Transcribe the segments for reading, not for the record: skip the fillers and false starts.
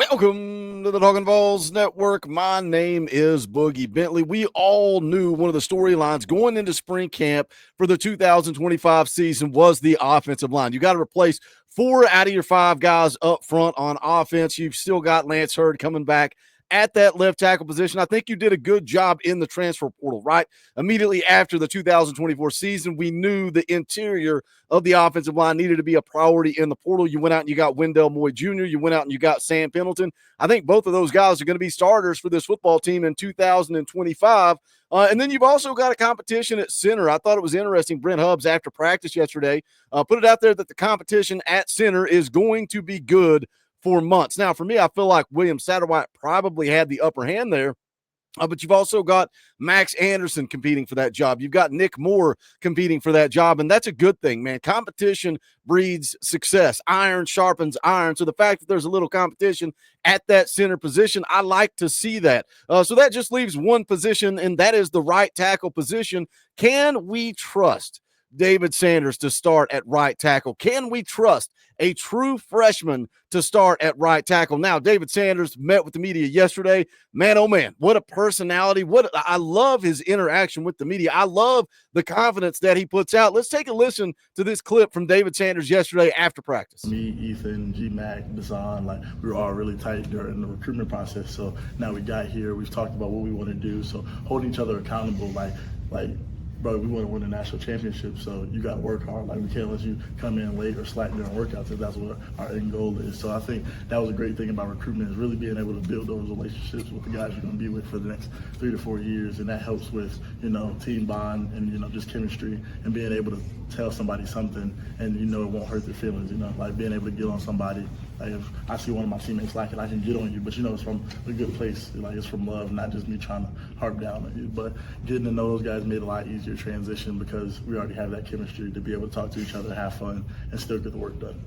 Welcome to the Talkin VAWLS Network. My name is Boogie Bentley. We all knew one of the storylines going into spring camp for the 2025 season was the offensive line. You got to replace 4 out of your 5 guys up front on offense. You've still got Lance Hurd coming back at that left tackle position. I think you did a good job in the transfer portal, right? Immediately after the 2024 season, we knew the interior of the offensive line needed to be a priority in the portal. You went out and you got Wendell Moy Jr. You went out and you got Sam Pendleton. I think both of those guys are going to be starters for this football team in 2025. And then you've also got a competition at center. I thought it was interesting. Brent Hubbs, after practice yesterday, put it out there that the competition at center is going to be good for months. Now, for me, I feel like William Satterwhite probably had the upper hand there. But you've also got Max Anderson competing for that job. You've got Nick Moore competing for that job, and that's a good thing, man. Competition breeds success. Iron sharpens iron. So the fact that there's a little competition at that center position, I like to see that. So that just leaves one position, and that is the right tackle position. Can we trust David Sanders to start at right tackle? Can we trust a true freshman to start at right tackle? Now, David Sanders met with the media yesterday. Man, oh man, what a personality. I love his interaction with the media. I love the confidence that he puts out. Let's take a listen to this clip from David Sanders yesterday after practice. Me, Ethan, G-Mac, Deshaun, we were all really tight during the recruitment process. So now we got here, we've talked about what we want to do. So holding each other accountable, bro, we want to win a national championship, so you got to work hard. We can't let you come in late or slack during workouts if that's what our end goal is. So I think that was a great thing about recruitment, is really being able to build those relationships with the guys you're going to be with for the next 3 to 4 years, and that helps with, team bond and, just chemistry and being able to tell somebody something and, it won't hurt their feelings, being able to get on somebody. If I see one of my teammates slacking, I can get on you, but it's from a good place. It's from love, not just me trying to harp down on you. But getting to know those guys made it a lot easier transition because we already have that chemistry to be able to talk to each other, have fun, and still get the work done.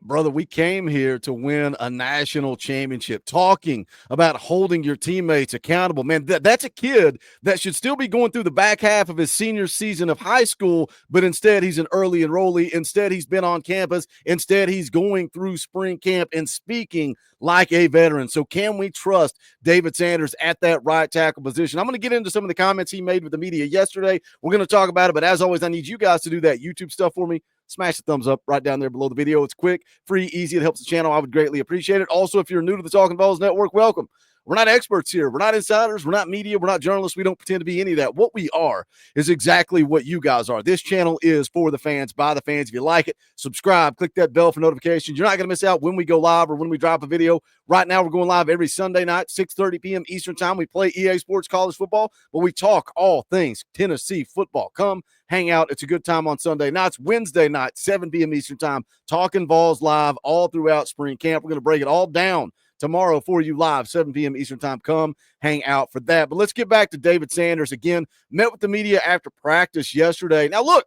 Brother, we came here to win a national championship. Talking about holding your teammates accountable. Man, that's a kid that should still be going through the back half of his senior season of high school, but instead he's an early enrollee. Instead, he's been on campus. Instead, he's going through spring camp and speaking like a veteran. So can we trust David Sanders at that right tackle position? I'm going to get into some of the comments he made with the media yesterday. We're going to talk about it, but as always, I need you guys to do that YouTube stuff for me. Smash the thumbs up right down there below the video. It's quick, free, easy. It helps the channel. I would greatly appreciate it. Also, if you're new to the Talkin VAWLS Network, welcome. We're not experts here. We're not insiders. We're not media. We're not journalists. We don't pretend to be any of that. What we are is exactly what you guys are. This channel is for the fans, by the fans. If you like it, subscribe, click that bell for notifications. You're not going to miss out when we go live or when we drop a video. Right now, we're going live every Sunday night, 6:30 p.m. Eastern time. We play EA Sports College Football, but we talk all things Tennessee football. Come hang out. It's a good time on Sunday nights. Wednesday night, 7 p.m. Eastern time. Talkin VAWLS live all throughout spring camp. We're going to break it all down tomorrow for you live, 7 p.m. Eastern time. Come hang out for that. But let's get back to David Sanders. Again, met with the media after practice yesterday. Now, look,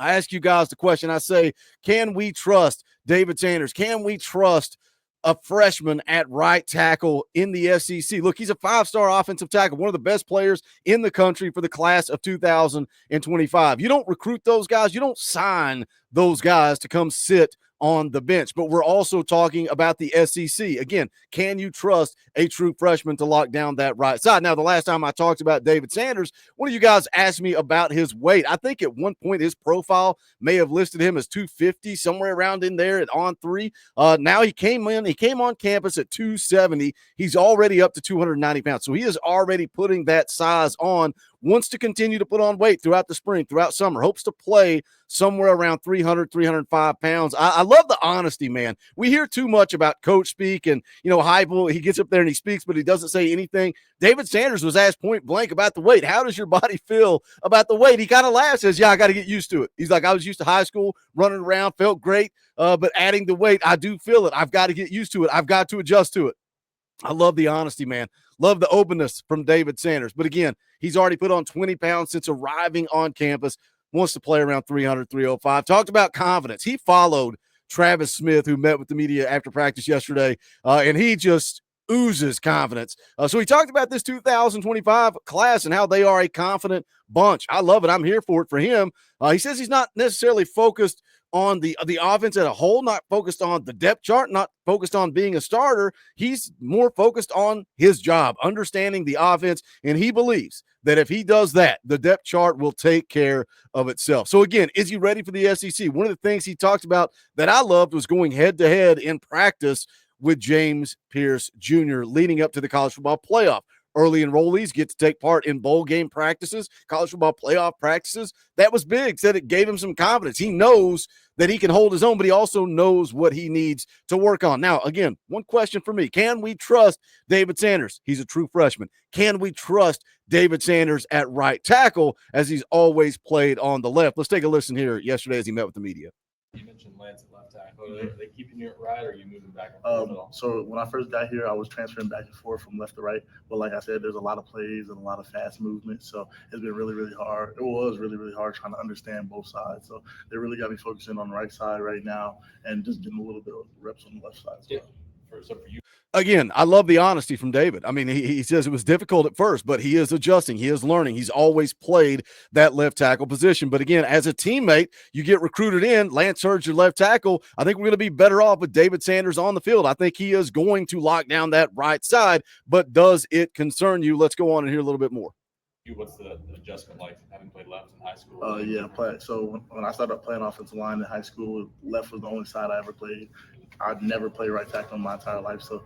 I ask you guys the question. I say, can we trust David Sanders? Can we trust a freshman at right tackle in the SEC? Look, he's a 5-star offensive tackle, one of the best players in the country for the class of 2025. You don't recruit those guys. You don't sign those guys to come sit on the bench. But we're also talking about the SEC. Again, can you trust a true freshman to lock down that right side? Now, the last time I talked about David Sanders, one of you guys asked me about his weight. I think at one point his profile may have listed him as 250, somewhere around in there at On3. Now he came on campus at 270. He's already up to 290 pounds. So he is already putting that size on. Wants to continue to put on weight throughout the spring, throughout summer, hopes to play somewhere around 300, 305 pounds. I love the honesty, man. We hear too much about coach speak and, Heupel, he gets up there and he speaks, but he doesn't say anything. David Sanders was asked point blank about the weight. How does your body feel about the weight? He kind of laughs, says, yeah, I got to get used to it. He's like, I was used to high school, running around, felt great, but adding the weight, I do feel it. I've got to get used to it. I've got to adjust to it. I love the honesty, man. Love the openness from David Sanders. But again, he's already put on 20 pounds since arriving on campus, wants to play around 300, 305. Talked about confidence. He followed Travis Smith, who met with the media after practice yesterday, and he just oozes confidence. So he talked about this 2025 class and how they are a confident bunch. I love it. I'm here for it for him. He says he's not necessarily focused on the offense as a whole, not focused on the depth chart, not focused on being a starter. He's more focused on his job, understanding the offense, and he believes that if he does that, the depth chart will take care of itself. So again, is he ready for the SEC? One of the things he talked about that I loved was going head-to-head in practice with James Pierce Jr. leading up to the college football playoff. Early enrollees get to take part in bowl game practices, college football playoff practices. That was big. Said it gave him some confidence. He knows that he can hold his own, but he also knows what he needs to work on. Now, again, one question for me. Can we trust David Sanders? He's a true freshman. Can we trust David Sanders at right tackle as he's always played on the left? Let's take a listen here yesterday as he met with the media. You mentioned Lance at left tackle. Are they keeping you at right, or are you moving back and forth at all? So when I first got here, I was transferring back and forth from left to right. But like I said, there's a lot of plays and a lot of fast movement. So it's been really, really hard. It was really, really hard trying to understand both sides. So they really got me focusing on the right side right now and just getting a little bit of reps on the left side. Yeah. So for you, again, I love the honesty from David. I mean, he says it was difficult at first, but he is adjusting. He is learning. He's always played that left tackle position. But again, as a teammate, you get recruited in. Lance Hurd's your left tackle. I think we're going to be better off with David Sanders on the field. I think he is going to lock down that right side. But does it concern you? Let's go on and hear a little bit more. what's the adjustment like having played left in high school? So when I started playing offensive line in high school, left was the only side I ever played. I'd never played right tackle in my entire life, so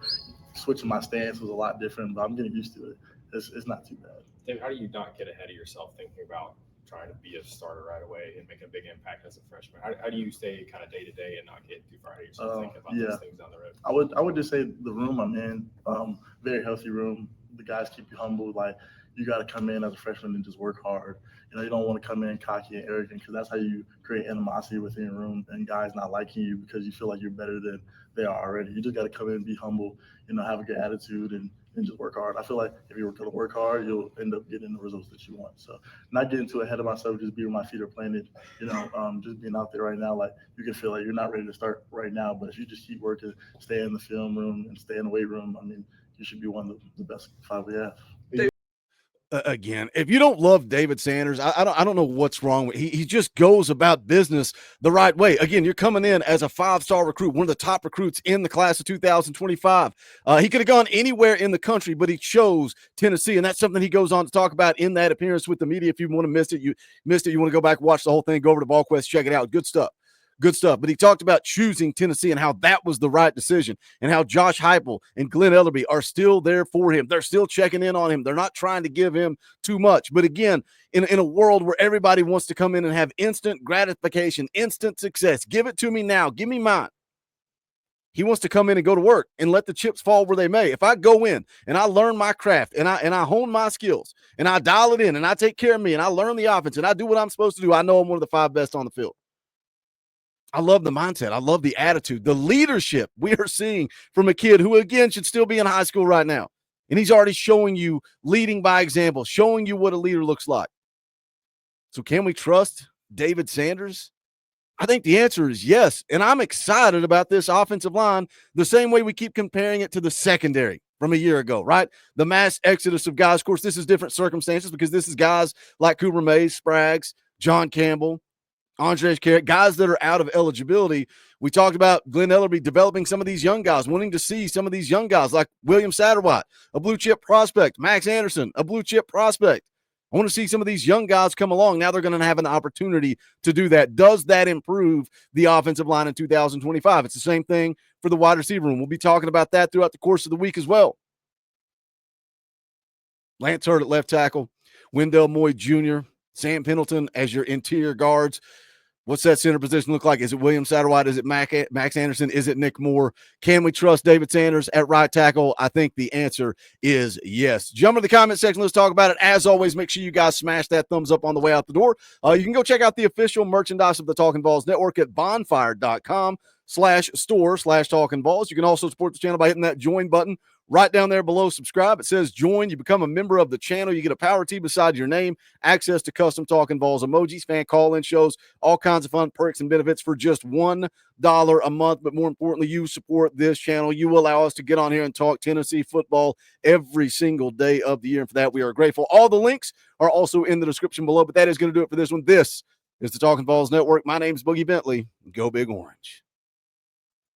switching my stance was a lot different, but I'm getting used to it. It's not too bad. David, how do you not get ahead of yourself thinking about trying to be a starter right away and make a big impact as a freshman? How do you stay kind of day to day and not get too far ahead of yourself thinking about those things down the road? I would just say the room I'm in, very healthy room. The guys keep you humble. Like, you got to come in as a freshman and just work hard. You don't want to come in cocky and arrogant, because that's how you create animosity within your room and guys not liking you because you feel like you're better than they are already. You just got to come in, be humble, have a good attitude, and just work hard. I feel like if you're going to work hard, you'll end up getting the results that you want. So not getting too ahead of myself, just be where my feet are planted. Just being out there right now, like, you can feel like you're not ready to start right now, but if you just keep working, stay in the film room and stay in the weight room, you should be one of the best five we have. Again, if you don't love David Sanders, I don't know what's wrong with he just goes about business the right way. Again, you're coming in as a 5-star recruit, one of the top recruits in the class of 2025. He could have gone anywhere in the country, but he chose Tennessee, and that's something he goes on to talk about in that appearance with the media. If you want to miss it, you want to go back, watch the whole thing, go over to VolQuest, check it out. Good stuff. But he talked about choosing Tennessee and how that was the right decision, and how Josh Heupel and Glenn Ellerbe are still there for him. They're still checking in on him. They're not trying to give him too much. But again, in a world where everybody wants to come in and have instant gratification, instant success, give it to me now, give me mine. He wants to come in and go to work and let the chips fall where they may. If I go in and I learn my craft and I hone my skills and I dial it in and I take care of me and I learn the offense and I do what I'm supposed to do, I know I'm one of the 5 best on the field. I love the mindset. I love the attitude, the leadership we are seeing from a kid who, again, should still be in high school right now. And he's already showing you leading by example, showing you what a leader looks like. So can we trust David Sanders? I think the answer is yes. And I'm excited about this offensive line the same way we keep comparing it to the secondary from a year ago, right? The mass exodus of guys. Of course, this is different circumstances because this is guys like Cooper Mays, Spraggs, John Campbell, Andres Carrot, guys that are out of eligibility. We talked about Glenn Ellerbe developing some of these young guys, wanting to see some of these young guys like William Satterwhite, a blue chip prospect, Max Anderson, a blue chip prospect. I want to see some of these young guys come along. Now they're going to have an opportunity to do that. Does that improve the offensive line in 2025? It's the same thing for the wide receiver room. We'll be talking about that throughout the course of the week as well. Lance Hurd at left tackle, Wendell Moy Jr., Sam Pendleton as your interior guards. What's that center position look like? Is it William Satterwhite? Is it Max Anderson? Is it Nick Moore? Can we trust David Sanders at right tackle? I think the answer is yes. Jump into the comment section. Let's talk about it. As always, make sure you guys smash that thumbs up on the way out the door. You can go check out the official merchandise of the Talkin VAWLS Network at bonfire.com/store/Talkin VAWLS. You can also support the channel by hitting that join button right down there below subscribe. It says join. You become a member of the channel. You get a power tee beside your name, access to custom Talkin VAWLS emojis, fan call-in shows, all kinds of fun perks and benefits for just $1 a month. But more importantly, you support this channel. You allow us to get on here and talk Tennessee football every single day of the year. And for that, we are grateful. All the links are also in the description below. But that is going to do it for this one. This It's the Talkin VAWLS Network. My name's Boogie Bentley. Go Big Orange.